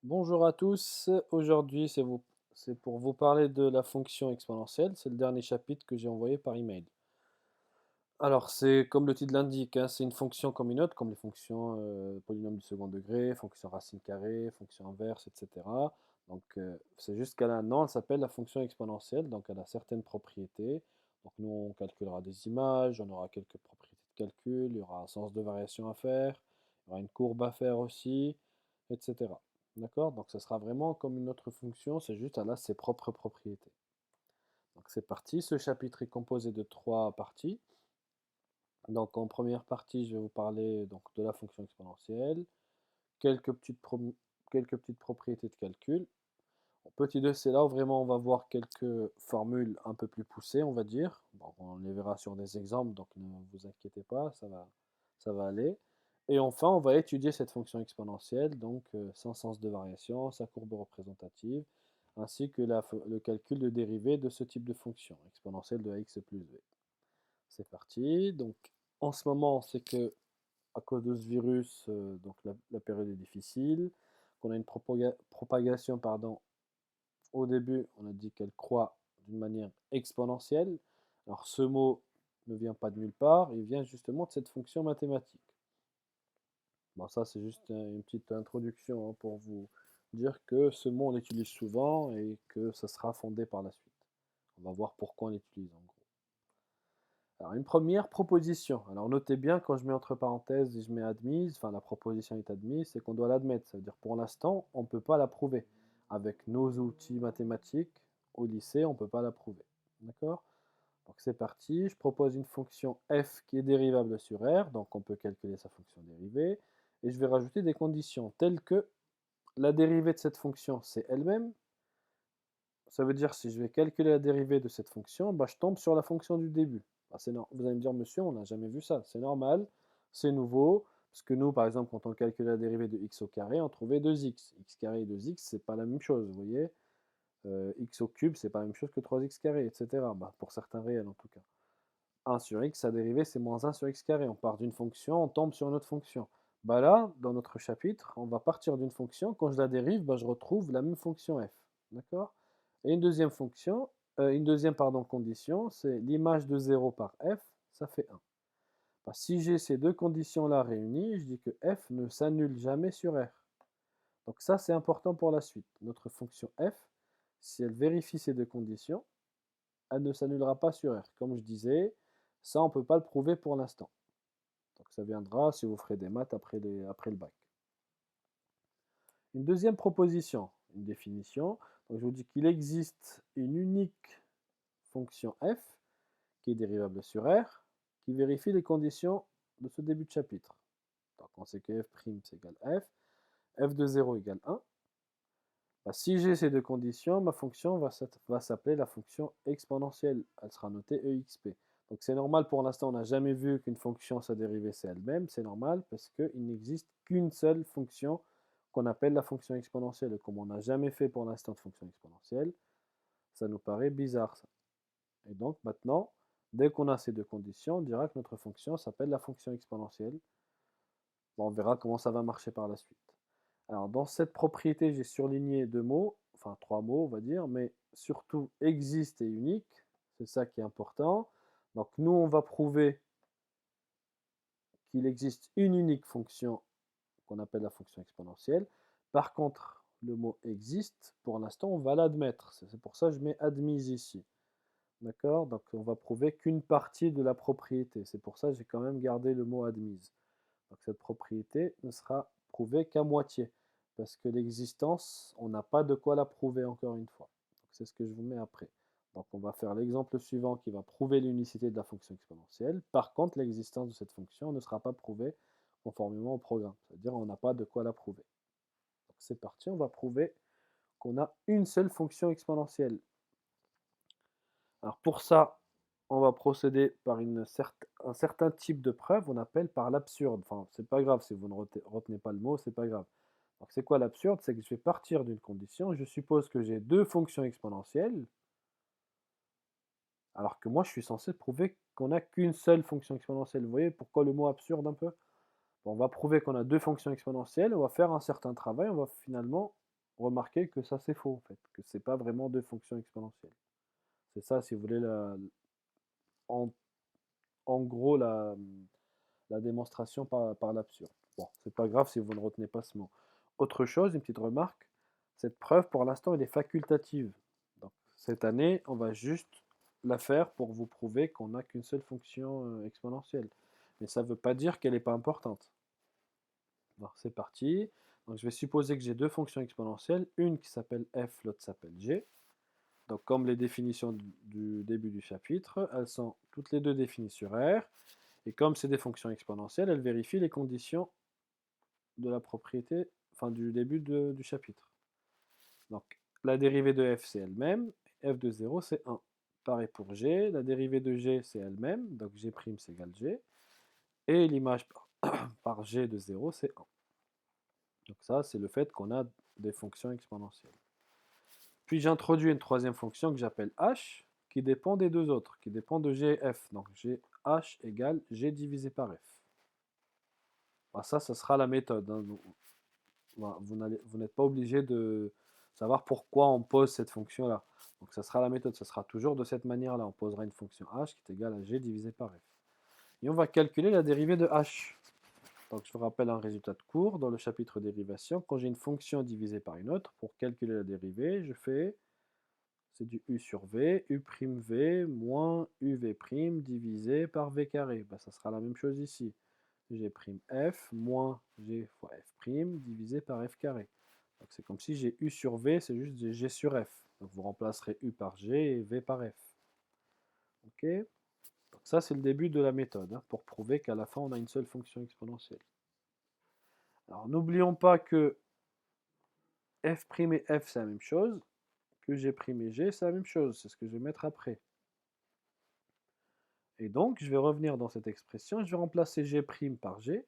Bonjour à tous, aujourd'hui c'est pour vous parler de la fonction exponentielle, c'est le dernier chapitre que j'ai envoyé par email. Alors c'est comme le titre l'indique, hein, c'est une fonction comme une autre, comme les fonctions polynôme du second degré, fonction racine carrée, fonction inverse, etc. Donc c'est juste qu'elle a un nom, elle s'appelle la fonction exponentielle, donc elle a certaines propriétés. Donc nous on calculera des images, on aura quelques propriétés de calcul, il y aura un sens de variation à faire, il y aura une courbe à faire aussi, etc. D'accord? Donc ce sera vraiment comme une autre fonction, c'est juste elle a ses propres propriétés. Donc c'est parti, ce chapitre est composé de trois parties. Donc en première partie, je vais vous parler donc, de la fonction exponentielle, quelques petites, quelques petites propriétés de calcul. En petit 2, c'est là où vraiment on va voir quelques formules un peu plus poussées, on va dire. Bon, on les verra sur des exemples, donc ne vous inquiétez pas, ça va aller. Et enfin, on va étudier cette fonction exponentielle, donc son sens de variation, sa courbe représentative, ainsi que le calcul de dérivée de ce type de fonction, exponentielle de x plus v. C'est parti. Donc, en ce moment, c'est que à cause de ce virus, donc la période est difficile, qu'on a une propagation, pardon, au début, on a dit qu'elle croît d'une manière exponentielle. Alors, ce mot ne vient pas de nulle part, il vient justement de cette fonction mathématique. Bon, ça, c'est juste une petite introduction hein, pour vous dire que ce mot, on l'utilise souvent et que ça sera fondé par la suite. On va voir pourquoi on l'utilise en gros. Alors, une première proposition. Alors, notez bien, quand je mets entre parenthèses et je mets admise, enfin la proposition est admise, c'est qu'on doit l'admettre. Ça veut dire pour l'instant, on ne peut pas la prouver. Avec nos outils mathématiques, au lycée, on ne peut pas la prouver. D'accord? Donc, c'est parti. Je propose une fonction f qui est dérivable sur r, donc on peut calculer sa fonction dérivée. Et je vais rajouter des conditions telles que la dérivée de cette fonction, c'est elle-même. Ça veut dire si je vais calculer la dérivée de cette fonction, bah, je tombe sur la fonction du début. Bah, vous allez me dire, monsieur, on n'a jamais vu ça. C'est normal, c'est nouveau, parce que nous, par exemple, quand on calculait la dérivée de x au carré, on trouvait 2x. X carré et 2x, c'est pas la même chose, vous voyez. X au cube, c'est pas la même chose que 3x carré, etc. Bah, pour certains réels, en tout cas. 1 sur x, sa dérivée, c'est moins 1 sur x carré. On part d'une fonction, on tombe sur une autre fonction. Bah là, dans notre chapitre, on va partir d'une fonction. Quand je la dérive, bah, je retrouve la même fonction f. D'accord? Et une deuxième fonction, une deuxième pardon, condition, c'est l'image de 0 par f, ça fait 1. Bah, si j'ai ces deux conditions-là réunies, je dis que f ne s'annule jamais sur r. Donc ça, c'est important pour la suite. Notre fonction f, si elle vérifie ces deux conditions, elle ne s'annulera pas sur R. Comme je disais, ça, on ne peut pas le prouver pour l'instant. Donc ça viendra si vous ferez des maths après le bac. Une deuxième proposition, une définition. Donc je vous dis qu'il existe une unique fonction f qui est dérivable sur R, qui vérifie les conditions de ce début de chapitre. Donc on sait que f' c'est égal à f de 0 égale 1. Bah, si j'ai ces deux conditions, ma fonction va s'appeler la fonction exponentielle. Elle sera notée exp. Donc c'est normal, pour l'instant, on n'a jamais vu qu'une fonction, sa dérivée, c'est elle-même. C'est normal parce qu'il n'existe qu'une seule fonction qu'on appelle la fonction exponentielle. Et comme on n'a jamais fait pour l'instant de fonction exponentielle, ça nous paraît bizarre, ça. Et donc maintenant, dès qu'on a ces deux conditions, on dira que notre fonction s'appelle la fonction exponentielle. Bon, on verra comment ça va marcher par la suite. Alors, dans cette propriété, j'ai surligné deux mots, enfin trois mots, on va dire, mais surtout existe et unique. C'est ça qui est important. Donc, nous, on va prouver qu'il existe une unique fonction qu'on appelle la fonction exponentielle. Par contre, le mot existe, pour l'instant, on va l'admettre. C'est pour ça que je mets admise ici. D'accord? Donc, on va prouver qu'une partie de la propriété. C'est pour ça que j'ai quand même gardé le mot admise. Donc cette propriété ne sera prouvée qu'à moitié, parce que l'existence, on n'a pas de quoi la prouver encore une fois. C'est ce que je vous mets après. Donc on va faire l'exemple suivant qui va prouver l'unicité de la fonction exponentielle. Par contre, l'existence de cette fonction ne sera pas prouvée conformément au programme. C'est-à-dire on n'a pas de quoi la prouver. Donc c'est parti, on va prouver qu'on a une seule fonction exponentielle. Alors pour ça, on va procéder par un certain type de preuve, on appelle par l'absurde. Enfin, c'est pas grave si vous ne retenez pas le mot, c'est pas grave. Donc c'est quoi l'absurde? C'est que je vais partir d'une condition, je suppose que j'ai deux fonctions exponentielles, alors que moi je suis censé prouver qu'on n'a qu'une seule fonction exponentielle. Vous voyez pourquoi le mot absurde un peu? Bon, on va prouver qu'on a deux fonctions exponentielles, on va faire un certain travail, on va finalement remarquez que ça c'est faux en fait, que c'est pas vraiment deux fonctions exponentielles. C'est ça, si vous voulez, en, en gros, la démonstration par l'absurde. Bon, c'est pas grave si vous ne retenez pas ce mot. Autre chose, une petite remarque, cette preuve pour l'instant elle est facultative. Donc cette année, on va juste la faire pour vous prouver qu'on n'a qu'une seule fonction exponentielle. Mais ça ne veut pas dire qu'elle n'est pas importante. Alors c'est parti. Donc je vais supposer que j'ai deux fonctions exponentielles, une qui s'appelle f, l'autre s'appelle g. Donc comme les définitions du début du chapitre, elles sont toutes les deux définies sur R. Et comme c'est des fonctions exponentielles, elles vérifient les conditions de la propriété, enfin du début du chapitre. Donc la dérivée de f c'est elle-même, f de 0 c'est 1. Pareil pour g, la dérivée de g c'est elle-même, donc g' c'est égal g. Et l'image par g de 0 c'est 1. Donc ça c'est le fait qu'on a des fonctions exponentielles. Puis j'introduis une troisième fonction que j'appelle h, qui dépend des deux autres, qui dépend de g et f. Donc h égale g divisé par f. Ben ça sera la méthode. Hein. Vous n'êtes pas obligé de savoir pourquoi on pose cette fonction-là. Donc ça sera la méthode, ça sera toujours de cette manière-là. On posera une fonction h qui est égale à g divisé par f. Et on va calculer la dérivée de h. Donc je vous rappelle un résultat de cours dans le chapitre dérivation. Quand j'ai une fonction divisée par une autre, pour calculer la dérivée, je fais, c'est du u sur v, u'v moins uv' divisé par v carré. Ben, ça sera la même chose ici. G'(f) moins g fois f' divisé par f carré. Donc c'est comme si j'ai u sur v, c'est juste g sur f. Donc vous remplacerez u par g et v par f. Ok. Donc ça c'est le début de la méthode, hein, pour prouver qu'à la fin on a une seule fonction exponentielle. Alors n'oublions pas que f' et f c'est la même chose, que g' et g c'est la même chose, c'est ce que je vais mettre après. Et donc je vais revenir dans cette expression, je vais remplacer g' par g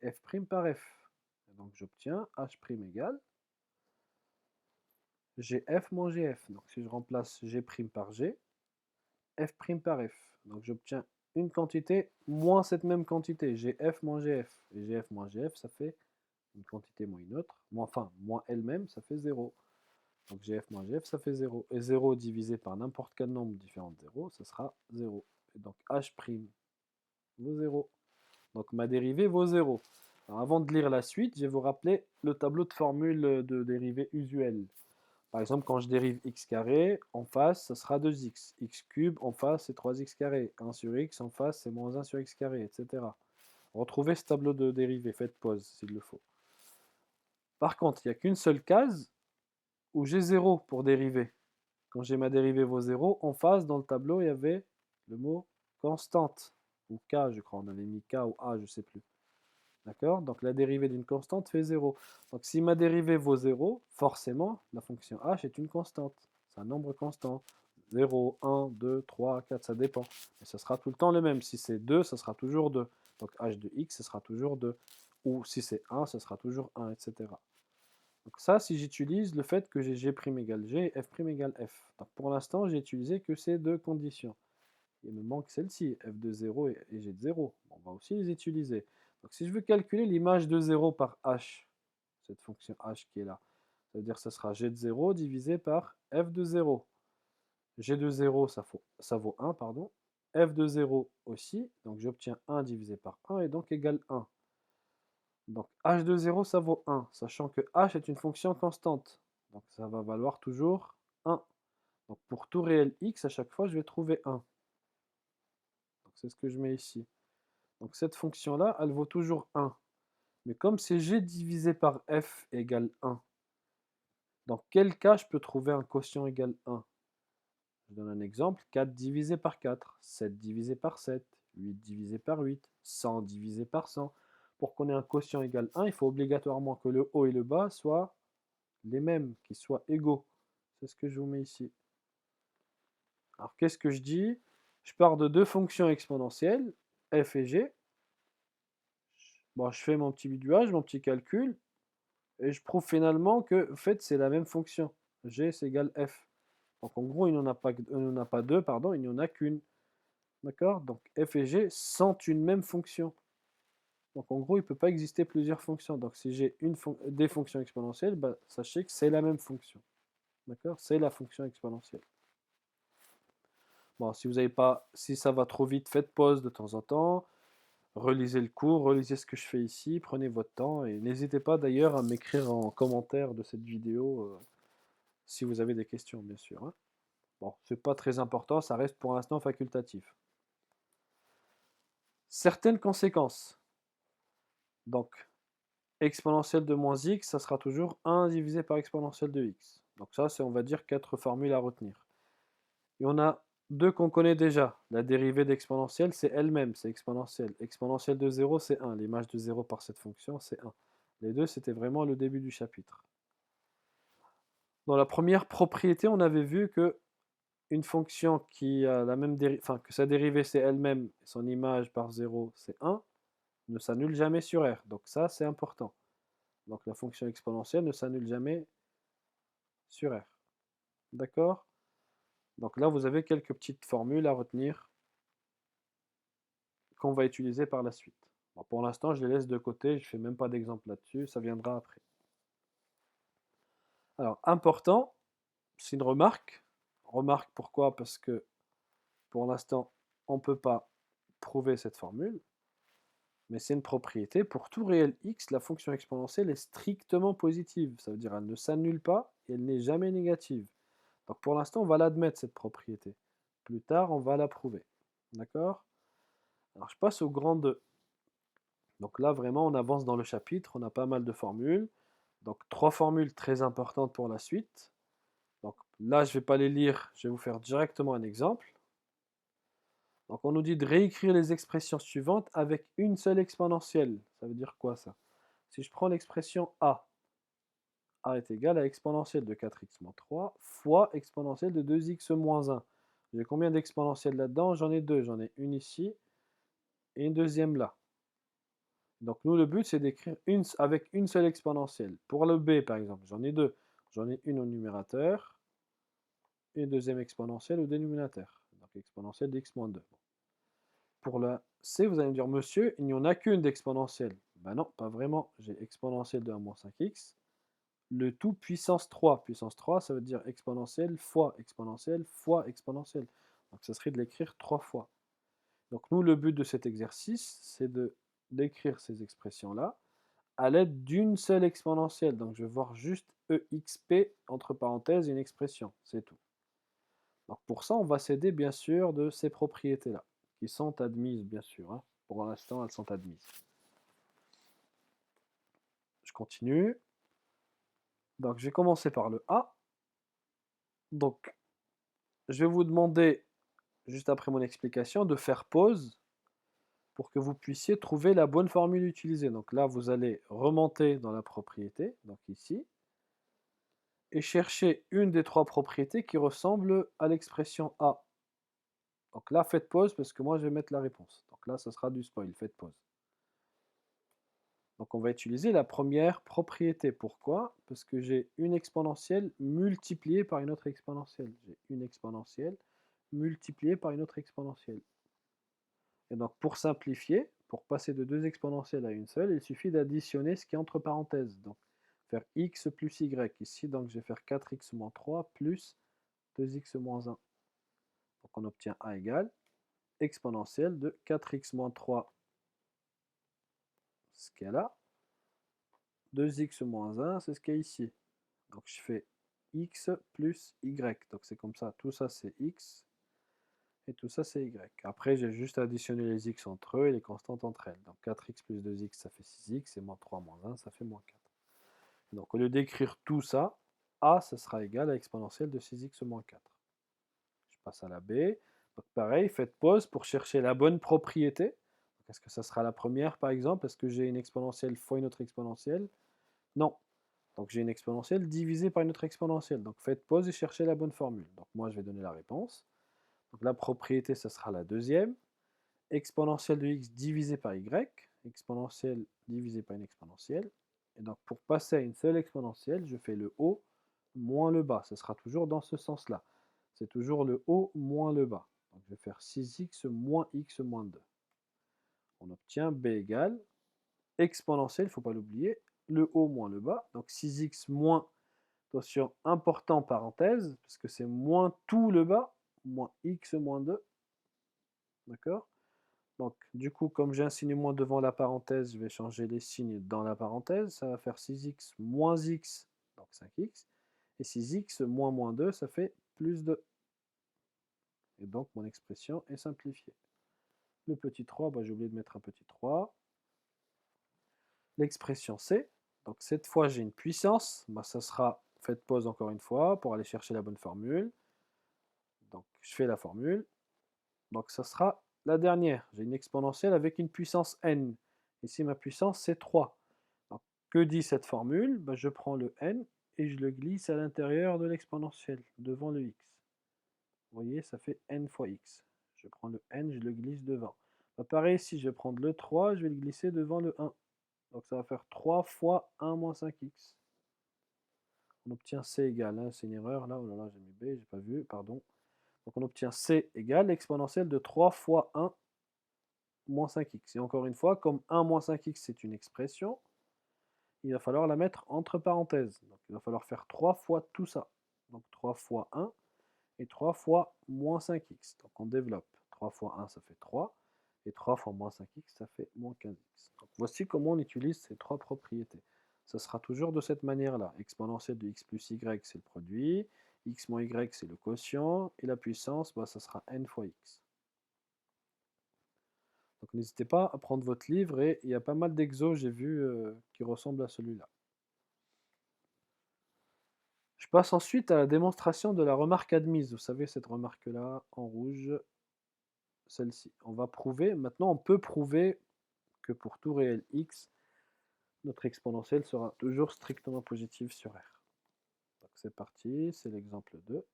et f' par f. Et donc j'obtiens h' égale gf moins gf. Donc si je remplace g' par g, f' par f. Donc j'obtiens une quantité moins cette même quantité, gf moins gf. Et gf moins gf, ça fait une quantité moins une autre, enfin moins elle-même, ça fait 0. Donc gf moins gf, ça fait 0. Et 0 divisé par n'importe quel nombre différent de 0, ça sera 0. Et donc h' vaut 0. Donc ma dérivée vaut 0. Alors avant de lire la suite, je vais vous rappeler le tableau de formule de dérivée usuelle. Par exemple, quand je dérive x carré, en face, ça sera 2x. X cube, en face, c'est 3x carré. 1 sur x, en face, c'est moins 1 sur x carré, etc. Retrouvez ce tableau de dérivée, faites pause s'il le faut. Par contre, il n'y a qu'une seule case où j'ai 0 pour dériver. Quand j'ai ma dérivée vaut 0, en face, dans le tableau, il y avait le mot constante. Ou k, je crois. On avait mis k ou a, je ne sais plus. D'accord? Donc la dérivée d'une constante fait 0. Donc si ma dérivée vaut 0, forcément, la fonction h est une constante. C'est un nombre constant. 0, 1, 2, 3, 4, ça dépend. Et ça sera tout le temps le même. Si c'est 2, ça sera toujours 2. Donc h de x, ce sera toujours 2. Ou si c'est 1, ce sera toujours 1, etc. Donc ça, si j'utilise le fait que j'ai g' égale g et f' égale f. Donc pour l'instant, j'ai utilisé que ces deux conditions. Il me manque celle-ci, f de 0 et g de 0. On va aussi les utiliser. Donc si je veux calculer l'image de 0 par h, cette fonction h qui est là, ça veut dire que ce sera g de 0 divisé par f de 0. G de 0, ça vaut 1, pardon. F de 0 aussi, donc j'obtiens 1 divisé par 1 et donc égale 1. Donc h de 0, ça vaut 1, sachant que h est une fonction constante. Donc ça va valoir toujours 1. Donc pour tout réel x, à chaque fois, je vais trouver 1. Donc c'est ce que je mets ici. Donc cette fonction-là, elle vaut toujours 1. Mais comme c'est g divisé par f égale 1, dans quel cas je peux trouver un quotient égal 1? Je donne un exemple, 4 divisé par 4, 7 divisé par 7, 8 divisé par 8, 100 divisé par 100. Pour qu'on ait un quotient égal 1, il faut obligatoirement que le haut et le bas soient les mêmes, qu'ils soient égaux. C'est ce que je vous mets ici. Alors qu'est-ce que je dis? Je pars de deux fonctions exponentielles, f et g. Bon, je fais mon petit biduage, mon petit calcul, et je prouve finalement que en fait, c'est la même fonction. G c'est égal f. Donc en gros, il n'y en a pas deux, pardon, il n'y en a qu'une. D'accord? Donc f et g sont une même fonction. Donc en gros, il ne peut pas exister plusieurs fonctions. Donc si j'ai des fonctions exponentielles, bah, sachez que c'est la même fonction. D'accord? C'est la fonction exponentielle. Bon, si vous avez pas, si ça va trop vite, faites pause de temps en temps, relisez le cours, relisez ce que je fais ici, prenez votre temps et n'hésitez pas d'ailleurs à m'écrire en commentaire de cette vidéo si vous avez des questions, bien sûr, hein. Bon, c'est pas très important, ça reste pour l'instant facultatif. Certaines conséquences. Donc, exponentielle de moins x, ça sera toujours 1 divisé par exponentielle de x. Donc ça, c'est, on va dire, 4 formules à retenir. Et on a deux qu'on connaît déjà. La dérivée d'exponentielle, c'est elle-même, c'est exponentielle. Exponentielle de 0, c'est 1. L'image de 0 par cette fonction, c'est 1. Les deux, c'était vraiment le début du chapitre. Dans la première propriété, on avait vu que une fonction qui a la même dérivée, enfin que sa dérivée c'est elle-même, son image par 0 c'est 1, ne s'annule jamais sur R. Donc ça c'est important. Donc la fonction exponentielle ne s'annule jamais sur R. D'accord? Donc là vous avez quelques petites formules à retenir qu'on va utiliser par la suite. Bon, pour l'instant je les laisse de côté, je ne fais même pas d'exemple là-dessus, ça viendra après. Alors important, c'est une remarque. Remarque pourquoi? Parce que pour l'instant on ne peut pas prouver cette formule. Mais c'est une propriété. Pour tout réel x, la fonction exponentielle est strictement positive. Ça veut dire qu'elle ne s'annule pas et elle n'est jamais négative. Donc pour l'instant, on va l'admettre, cette propriété. Plus tard, on va la prouver. D'accord? Alors je passe au grand 2. Donc là, vraiment, on avance dans le chapitre. On a pas mal de formules. Donc 3 formules très importantes pour la suite. Donc là, je ne vais pas les lire. Je vais vous faire directement un exemple. Donc on nous dit de réécrire les expressions suivantes avec une seule exponentielle. Ça veut dire quoi ça? Si je prends l'expression a est égal à exponentielle de 4x moins 3 fois exponentielle de 2x moins 1. J'ai combien d'exponentielles là-dedans? J'en ai deux. J'en ai une ici et une deuxième là. Donc nous, le but, c'est d'écrire avec une seule exponentielle. Pour le b, par exemple, j'en ai deux. J'en ai une au numérateur et une deuxième exponentielle au dénominateur. Donc exponentielle d'x moins 2. Pour la c, vous allez me dire, monsieur, il n'y en a qu'une d'exponentielle. Ben non, pas vraiment. J'ai exponentielle de 1 moins 5x. Le tout puissance 3. Puissance 3, ça veut dire exponentielle fois exponentielle fois exponentielle. Donc ça serait de l'écrire 3 fois. Donc nous, le but de cet exercice, c'est d'écrire ces expressions-là à l'aide d'une seule exponentielle. Donc je vais voir juste exp, entre parenthèses, une expression. C'est tout. Donc pour ça, on va s'aider bien sûr de ces propriétés-là, qui sont admises bien sûr, hein. Pour l'instant, elles sont admises. Je continue. Donc je vais commencer par le A. Donc je vais vous demander, juste après mon explication, de faire pause pour que vous puissiez trouver la bonne formule utilisée. Donc là, vous allez remonter dans la propriété, donc ici, et chercher une des trois propriétés qui ressemble à l'expression A. Donc là, faites pause parce que moi, je vais mettre la réponse. Donc là, ce sera du spoil, faites pause. Donc on va utiliser la première propriété. Pourquoi? Parce que j'ai une exponentielle multipliée par une autre exponentielle. J'ai une exponentielle multipliée par une autre exponentielle. Et donc pour simplifier, pour passer de deux exponentielles à une seule, il suffit d'additionner ce qui est entre parenthèses. Donc faire x plus y. Ici, donc je vais faire 4x moins 3 plus 2x moins 1. Donc on obtient a égale exponentielle de 4x moins 3, ce qu'il y a là, 2x moins 1, c'est ce qu'il y a ici. Donc je fais x plus y. Donc c'est comme ça, tout ça c'est x, et tout ça c'est y. Après, j'ai juste additionné les x entre eux et les constantes entre elles. Donc 4x plus 2x, ça fait 6x, et moins 3 moins 1, ça fait moins 4. Donc au lieu d'écrire tout ça, a, ça sera égal à exponentielle de 6x moins 4. Je passe à la b. Donc pareil, faites pause pour chercher la bonne propriété. Est-ce que ça sera la première par exemple? Est-ce que j'ai une exponentielle fois une autre exponentielle? Non. Donc j'ai une exponentielle divisée par une autre exponentielle. Donc faites pause et cherchez la bonne formule. Donc moi je vais donner la réponse. Donc la propriété, ça sera la deuxième. Exponentielle de x divisé par y. Exponentielle divisée par une exponentielle. Et donc pour passer à une seule exponentielle, je fais le haut moins le bas. Ce sera toujours dans ce sens-là. C'est toujours le haut moins le bas. Donc je vais faire 6x moins x moins 2. On obtient b égale exponentielle, il ne faut pas l'oublier, le haut moins le bas, donc 6x moins, attention, important parenthèse, parce que c'est moins tout le bas, moins x moins 2, d'accord? Donc, du coup, comme j'ai un signe moins devant la parenthèse, je vais changer les signes dans la parenthèse. Ça va faire 6x moins x, donc 5x. Et 6x moins moins 2, ça fait plus 2. Et donc, mon expression est simplifiée. Le petit 3, bah, j'ai oublié de mettre un petit 3. L'expression C, donc cette fois, j'ai une puissance. Bah, ça sera, faites pause encore une fois pour aller chercher la bonne formule. Donc, je fais la formule. Donc, ça sera la dernière. J'ai une exponentielle avec une puissance n. Ici, ma puissance, c'est 3. Donc, que dit cette formule? Ben, je prends le n et je le glisse à l'intérieur de l'exponentielle, devant le x. Vous voyez, ça fait n fois x. Je prends le n, je le glisse devant. Ben, pareil ici, je vais prendre le 3, je vais le glisser devant le 1. Donc, ça va faire 3 fois 1 moins 5x. On obtient c égale, hein, c'est une erreur là, oh là là, j'ai mis b, j'ai pas vu, pardon. Donc on obtient c égale l'exponentielle de 3 fois 1 moins 5x. Et encore une fois, comme 1 moins 5x, c'est une expression, il va falloir la mettre entre parenthèses. Donc il va falloir faire 3 fois tout ça. Donc 3 fois 1 et 3 fois moins 5x. Donc on développe. 3 fois 1, ça fait 3. Et 3 fois moins 5x, ça fait moins 15x. Donc voici comment on utilise ces trois propriétés. Ça sera toujours de cette manière-là. Exponentielle de x plus y, c'est le produit. X moins y, c'est le quotient. Et la puissance, bah, ça sera n fois x. Donc n'hésitez pas à prendre votre livre et il y a pas mal d'exos, j'ai vu, qui ressemblent à celui-là. Je passe ensuite à la démonstration de la remarque admise. Vous savez, cette remarque-là, en rouge, celle-ci. On va prouver, maintenant on peut prouver que pour tout réel x, notre exponentielle sera toujours strictement positive sur R. Donc c'est parti, c'est l'exemple 2.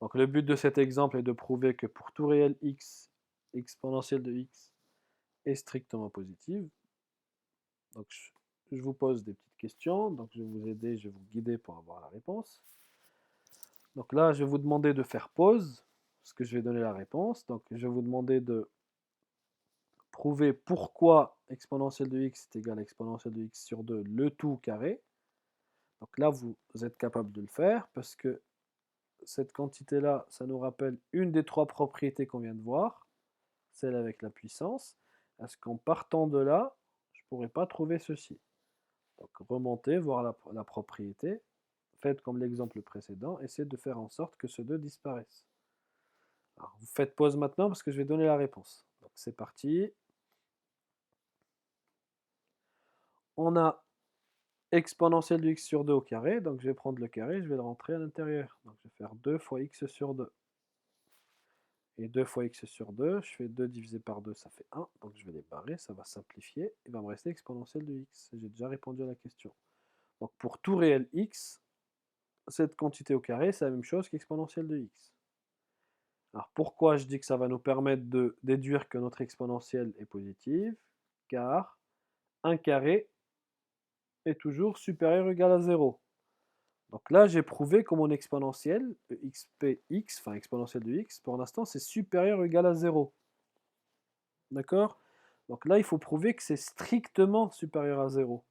Donc le but de cet exemple est de prouver que pour tout réel x, exponentielle de x est strictement positive. Donc je vous pose des petites questions, donc je vais vous aider, je vais vous guider pour avoir la réponse. Donc là, je vais vous demander de faire pause, parce que je vais donner la réponse. Donc je vais vous demander de prouver pourquoi exponentielle de x est égal à exponentielle de x sur 2, le tout carré. Donc là, vous êtes capable de le faire, parce que cette quantité-là, ça nous rappelle une des trois propriétés qu'on vient de voir, celle avec la puissance. Est-ce qu'en partant de là, je ne pourrais pas trouver ceci? Donc remontez, voir la propriété, faites comme l'exemple précédent, essayez de faire en sorte que ce 2 disparaisse. Alors, vous faites pause maintenant parce que je vais donner la réponse. Donc c'est parti. On a exponentielle de x sur 2 au carré, donc je vais prendre le carré, je vais le rentrer à l'intérieur. Donc je vais faire 2 fois x sur 2. Et 2 fois x sur 2, je fais 2 divisé par 2, ça fait 1. Donc je vais les barrer, ça va simplifier. Il va me rester exponentielle de x. J'ai déjà répondu à la question. Donc pour tout réel x, cette quantité au carré, c'est la même chose qu'exponentielle de x. Alors pourquoi je dis que ça va nous permettre de déduire que notre exponentielle est positive? Car 1 carré est toujours supérieur ou égal à 0. Donc là, j'ai prouvé que mon exponentielle, expx, enfin exponentielle de x, pour l'instant, c'est supérieur ou égal à 0. D'accord? Donc là, il faut prouver que c'est strictement supérieur à 0.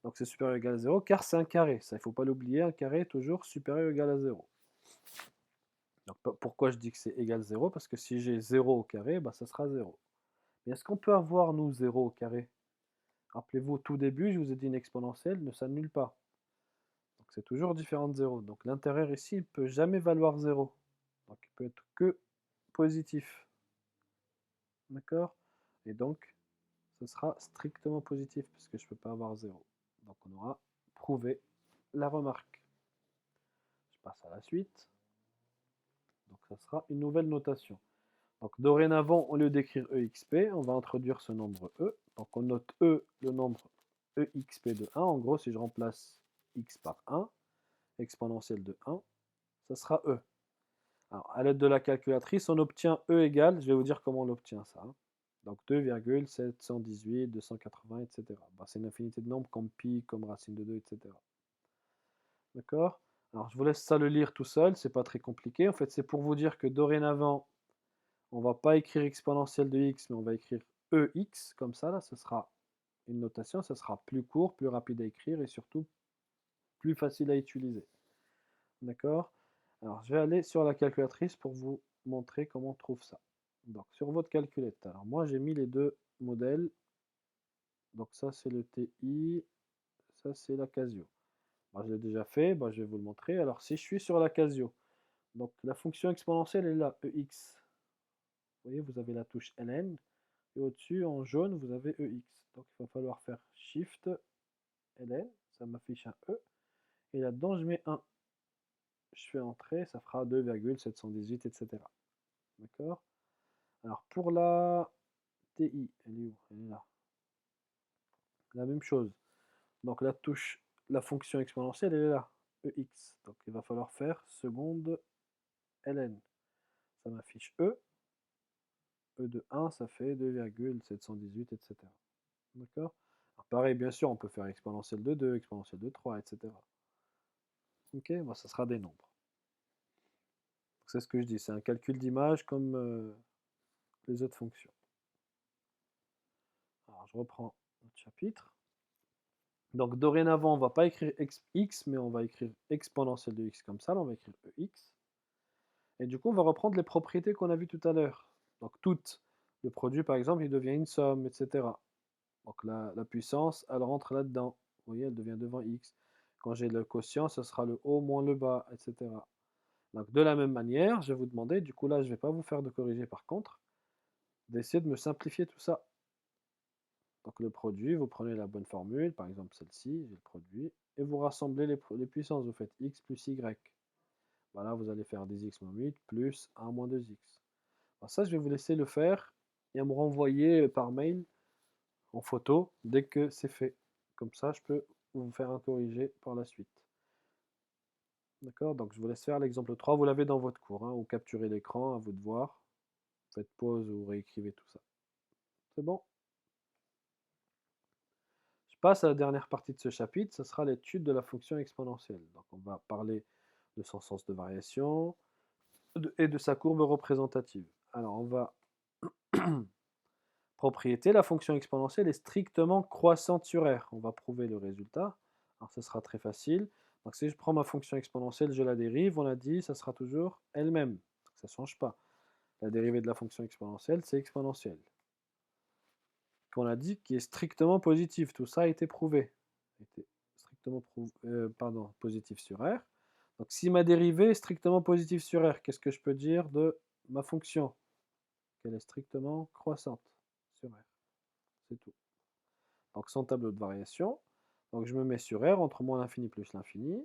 Donc c'est supérieur ou égal à 0 car c'est un carré. Ça, il ne faut pas l'oublier, un carré est toujours supérieur ou égal à 0. Donc pourquoi je dis que c'est égal à 0? Parce que si j'ai 0 au carré, bah, ça sera 0. Mais est-ce qu'on peut avoir, nous, 0 au carré? Rappelez-vous, au tout début, je vous ai dit une exponentielle ne s'annule pas. Donc c'est toujours différent de 0. Donc l'intérieur ici, il ne peut jamais valoir 0. Donc il peut être que positif. D'accord? Et donc, ce sera strictement positif, puisque je ne peux pas avoir 0. Donc on aura prouvé la remarque. Je passe à la suite. Donc ça sera une nouvelle notation. Donc dorénavant, au lieu d'écrire exp, on va introduire ce nombre e. Donc on note e, le nombre exp de 1. En gros, si je remplace x par 1, exponentielle de 1, ça sera e. Alors, à l'aide de la calculatrice, on obtient e égale, je vais vous dire comment on obtient ça. Donc 2,718, 280, etc. Bah, c'est une infinité de nombres comme pi, comme racine de 2, etc. D'accord? Alors je vous laisse ça le lire tout seul, c'est pas très compliqué. En fait, c'est pour vous dire que dorénavant, on ne va pas écrire exponentielle de x, mais on va écrire EX, comme ça, là, ce sera une notation, ce sera plus court, plus rapide à écrire et surtout plus facile à utiliser. D'accord? Alors, je vais aller sur la calculatrice pour vous montrer comment on trouve ça. Donc, sur votre calculette, alors moi, j'ai mis les deux modèles. Donc, ça, c'est le TI, ça, c'est la Casio. Moi, je l'ai déjà fait, bah, je vais vous le montrer. Alors, si je suis sur la Casio, donc la fonction exponentielle est là, EX. Vous voyez, vous avez la touche ln, et au-dessus, en jaune, vous avez EX. Donc, il va falloir faire Shift ln, ça m'affiche un E, et là-dedans, je mets 1. Je fais entrer, ça fera 2,718, etc. D'accord? Alors, pour la TI, elle est où? Elle est là. La même chose. Donc, la touche, la fonction exponentielle, elle est là, EX. Donc, il va falloir faire seconde ln. Ça m'affiche E. E de 1, ça fait 2,718, etc. D'accord? Alors pareil, bien sûr, on peut faire exponentielle de 2, exponentielle de 3, etc. Ok? Bon, ça sera des nombres. C'est ce que je dis, c'est un calcul d'image comme les autres fonctions. Alors, je reprends notre chapitre. Donc, dorénavant, on ne va pas écrire x, mais on va écrire exponentielle de x comme ça. Là, on va écrire ex. Et du coup, on va reprendre les propriétés qu'on a vues tout à l'heure. Donc, toutes. Le produit, par exemple, il devient une somme, etc. Donc la puissance, elle rentre là-dedans. Vous voyez, elle devient devant x. Quand j'ai le quotient, ce sera le haut moins le bas, etc. Donc de la même manière, je vais vous demander, du coup là, je ne vais pas vous faire de corriger par contre, d'essayer de me simplifier tout ça. Donc le produit, vous prenez la bonne formule, par exemple celle-ci, j'ai le produit, et vous rassemblez les puissances. Vous faites x plus y. Voilà, vous allez faire des x moins 8 plus 1 moins 2x. Alors ça, je vais vous laisser le faire et à me renvoyer par mail en photo dès que c'est fait. Comme ça, je peux vous faire un corrigé par la suite. D'accord? Donc, je vous laisse faire l'exemple 3. Vous l'avez dans votre cours, hein, ou capturez l'écran, à vous de voir. Faites pause ou réécrivez tout ça. C'est bon? Je passe à la dernière partie de ce chapitre. Ce sera l'étude de la fonction exponentielle. Donc, on va parler de son sens de variation et de sa courbe représentative. Alors, on va... Propriété, la fonction exponentielle est strictement croissante sur R. On va prouver le résultat. Alors, ce sera très facile. Donc, si je prends ma fonction exponentielle, je la dérive, on a dit, ça sera toujours elle-même. Ça ne change pas. La dérivée de la fonction exponentielle, c'est exponentielle. Qu'on a dit qui est strictement positif. Tout ça a été prouvé. Était strictement positif sur R. Donc, si ma dérivée est strictement positive sur R, qu'est-ce que je peux dire de ma fonction? Qu'elle est strictement croissante sur R. C'est tout. Donc sans tableau de variation. Donc je me mets sur R entre moins l'infini plus l'infini.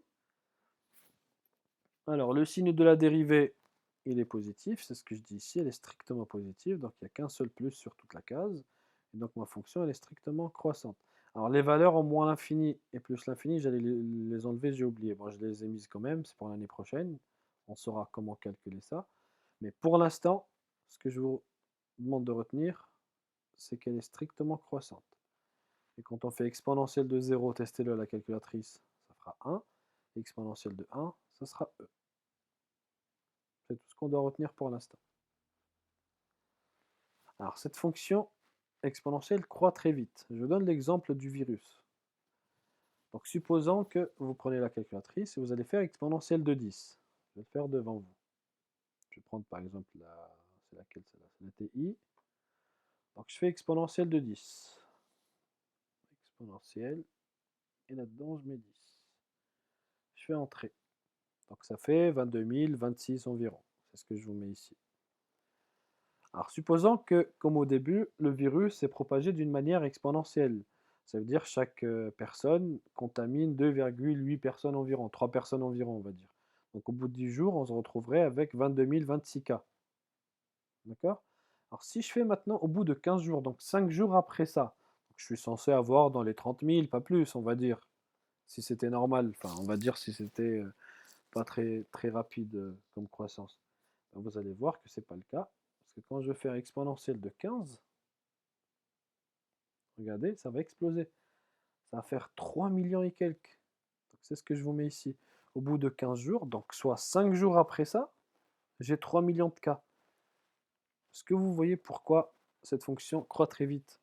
Alors le signe de la dérivée, il est positif, c'est ce que je dis ici, elle est strictement positive, donc il n'y a qu'un seul plus sur toute la case. Et donc ma fonction, elle est strictement croissante. Alors les valeurs en moins l'infini et plus l'infini, j'allais les enlever, j'ai oublié. Bon, je les ai mises quand même, c'est pour l'année prochaine. On saura comment calculer ça. Mais pour l'instant, ce que je vous demande de retenir, c'est qu'elle est strictement croissante. Et quand on fait exponentielle de 0, testez-le à la calculatrice, ça fera 1. Exponentielle de 1, ça sera E. C'est tout ce qu'on doit retenir pour l'instant. Alors cette fonction exponentielle croît très vite. Je vous donne l'exemple du virus. Donc supposons que vous prenez la calculatrice et vous allez faire exponentielle de 10. Je vais le faire devant vous. Je vais prendre par exemple c'est laquelle celle-là? C'est la TI. Donc je fais exponentielle de 10. Exponentielle. Et là-dedans, je mets 10. Je fais entrer. Donc ça fait 22 026 environ. C'est ce que je vous mets ici. Alors supposons que, comme au début, le virus s'est propagé d'une manière exponentielle. Ça veut dire que chaque personne contamine 2,8 personnes environ, 3 personnes environ, on va dire. Donc au bout de 10 jours, on se retrouverait avec 22 026 cas. D'accord? Alors si je fais maintenant au bout de 15 jours, donc 5 jours après ça, je suis censé avoir dans les 30 000, pas plus, on va dire, si c'était normal. Enfin, on va dire si c'était pas très, très rapide comme croissance. Ben, vous allez voir que ce n'est pas le cas. Parce que quand je vais faire exponentielle de 15, regardez, ça va exploser. Ça va faire 3 millions et quelques. C'est ce que je vous mets ici. Au bout de 15 jours, donc soit 5 jours après ça, j'ai 3 millions de cas. Est-ce que vous voyez pourquoi cette fonction croît très vite.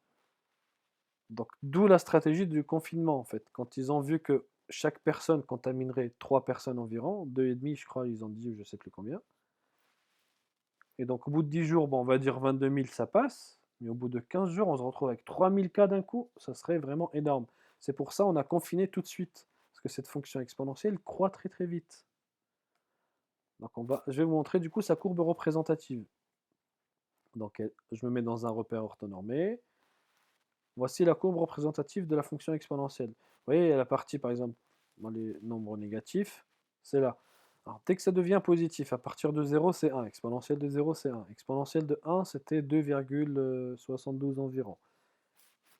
Donc, d'où la stratégie du confinement, en fait. Quand ils ont vu que chaque personne contaminerait 3 personnes environ, 2,5, je crois, ils ont dit, je ne sais plus combien. Et donc, au bout de 10 jours, bon, on va dire 22 000, ça passe. Mais au bout de 15 jours, on se retrouve avec 3000 cas d'un coup. Ça serait vraiment énorme. C'est pour ça qu'on a confiné tout de suite. Parce que cette fonction exponentielle croît très très vite. Donc, je vais vous montrer du coup sa courbe représentative. Donc, je me mets dans un repère orthonormé. Voici la courbe représentative de la fonction exponentielle. Vous voyez, il y a la partie, par exemple, dans les nombres négatifs, c'est là. Alors, dès que ça devient positif, à partir de 0, c'est 1. Exponentielle de 0, c'est 1. Exponentielle de 1, c'était 2,72 environ.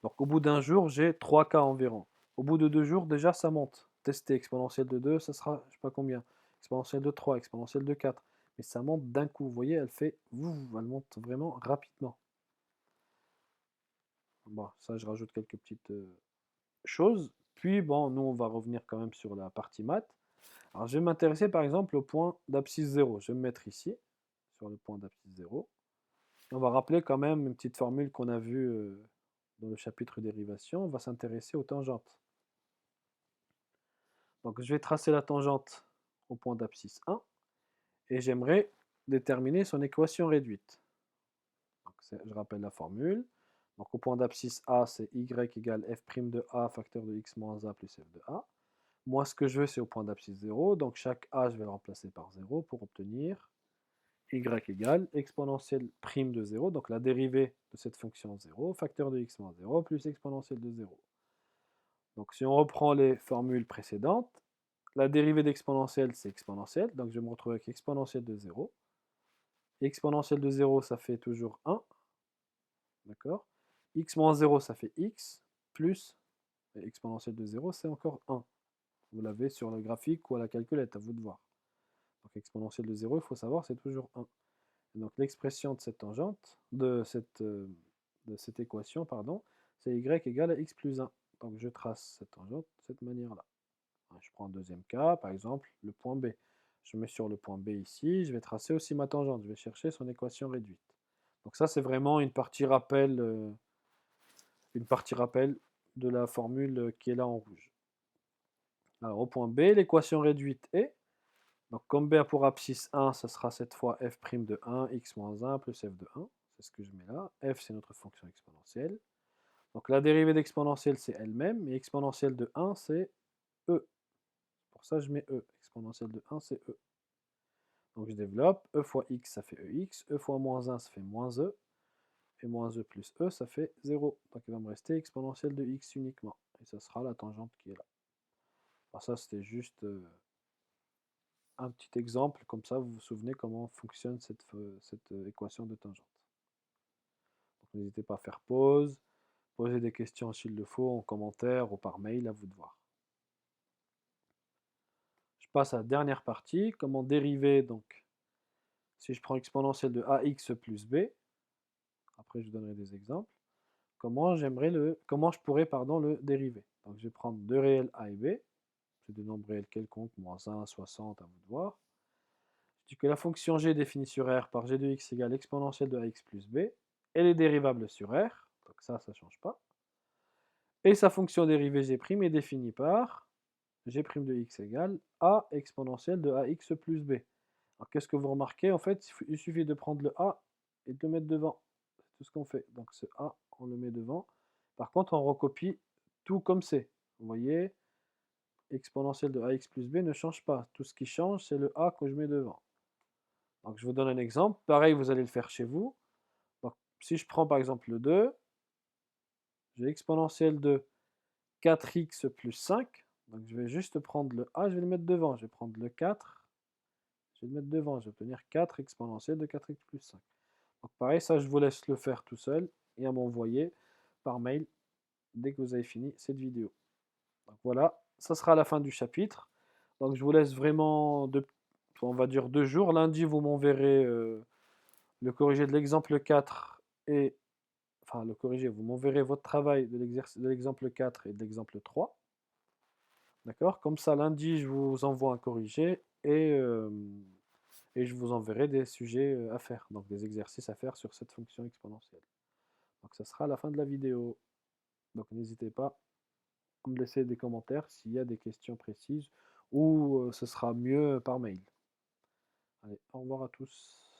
Donc, au bout d'un jour, j'ai 3 cas environ. Au bout de 2 jours, déjà, ça monte. Tester exponentielle de 2, ça sera, je ne sais pas combien. Exponentielle de 3, exponentielle de 4. Mais ça monte d'un coup. Vous voyez, elle monte vraiment rapidement. Bon, ça, je rajoute quelques petites choses. Puis, bon, nous, on va revenir quand même sur la partie maths. Alors, je vais m'intéresser, par exemple, au point d'abscisse 0. Je vais me mettre ici, sur le point d'abscisse 0. On va rappeler quand même une petite formule qu'on a vue dans le chapitre dérivation. On va s'intéresser aux tangentes. Donc, je vais tracer la tangente au point d'abscisse 1. Et j'aimerais déterminer son équation réduite. Donc, je rappelle la formule. Donc, au point d'abscisse A, c'est y égale f' de a facteur de x moins a plus f de a. Moi, ce que je veux, c'est au point d'abscisse 0. Donc, chaque a, je vais le remplacer par 0 pour obtenir y égale exponentielle prime de 0. Donc, la dérivée de cette fonction 0, facteur de x moins 0, plus exponentielle de 0. Donc, si on reprend les formules précédentes, la dérivée d'exponentielle, c'est exponentielle. Donc, je vais me retrouver avec exponentielle de 0. Exponentielle de 0, ça fait toujours 1. D'accord. X moins 0, ça fait x. Plus exponentielle de 0, c'est encore 1. Vous l'avez sur le graphique ou à la calculette, à vous de voir. Donc exponentielle de 0, il faut savoir, c'est toujours 1. Et donc l'expression de cette tangente, de cette équation, pardon, c'est y égale à x plus 1. Donc je trace cette tangente de cette manière-là. Je prends un deuxième cas, par exemple, le point B. Je mets sur le point B ici, je vais tracer aussi ma tangente, je vais chercher son équation réduite. Donc ça, c'est vraiment une partie rappel de la formule qui est là en rouge. Alors au point B, l'équation réduite est, donc comme B a pour abscisse 1, ce sera cette fois f' de 1, x moins 1 plus f de 1. C'est ce que je mets là. F, c'est notre fonction exponentielle. Donc la dérivée d'exponentielle, c'est elle-même, et exponentielle de 1, c'est e. Pour ça, je mets e. Exponentielle de 1, c'est e. Donc je développe. E fois x, ça fait ex. E fois moins 1, ça fait moins e. Et moins e plus e, ça fait 0. Donc il va me rester exponentielle de x uniquement. Et ça sera la tangente qui est là. Alors ça, c'était juste un petit exemple. Comme ça, vous vous souvenez comment fonctionne cette équation de tangente. N'hésitez pas à faire pause, poser des questions s'il le faut, en commentaire ou par mail, à vous de voir. Je passe à la dernière partie. Comment dériver, donc, si je prends exponentielle de ax plus b, après je vous donnerai des exemples, comment je pourrais le dériver. Donc je vais prendre deux réels a et b, c'est des nombres réels quelconques, moins 1, 60, à vous de voir. Je dis que la fonction g définie sur r par g de x égale exponentielle de ax plus b, elle est dérivable sur r, donc ça ne change pas. Et sa fonction dérivée g' est définie par g' de x égale a exponentielle de ax plus b. Alors qu'est-ce que vous remarquez? En fait, il suffit de prendre le a et de le mettre devant. C'est tout ce qu'on fait. Donc ce a, on le met devant. Par contre, on recopie tout comme c'est. Vous voyez, exponentielle de ax plus b ne change pas. Tout ce qui change, c'est le a que je mets devant. Donc je vous donne un exemple. Pareil, vous allez le faire chez vous. Donc si je prends par exemple le 2, j'ai exponentielle de 4x plus 5. Donc je vais juste prendre le a, je vais le mettre devant. Je vais prendre le 4, je vais le mettre devant. Je vais obtenir 4 exponentielle de 4x plus 5. Donc pareil, ça je vous laisse le faire tout seul et à m'envoyer par mail dès que vous avez fini cette vidéo. Donc voilà, ça sera la fin du chapitre. Donc je vous laisse vraiment, on va dire 2 jours. Lundi, vous m'enverrez le corrigé de l'exemple 4 et enfin le corrigé, vous m'enverrez votre travail de l'exemple 4 et de l'exemple 3. D'accord? Comme ça, lundi, je vous envoie un corrigé et je vous enverrai des sujets à faire, donc des exercices à faire sur cette fonction exponentielle. Donc ça sera à la fin de la vidéo. Donc n'hésitez pas à me laisser des commentaires s'il y a des questions précises ou ce sera mieux par mail. Allez, au revoir à tous.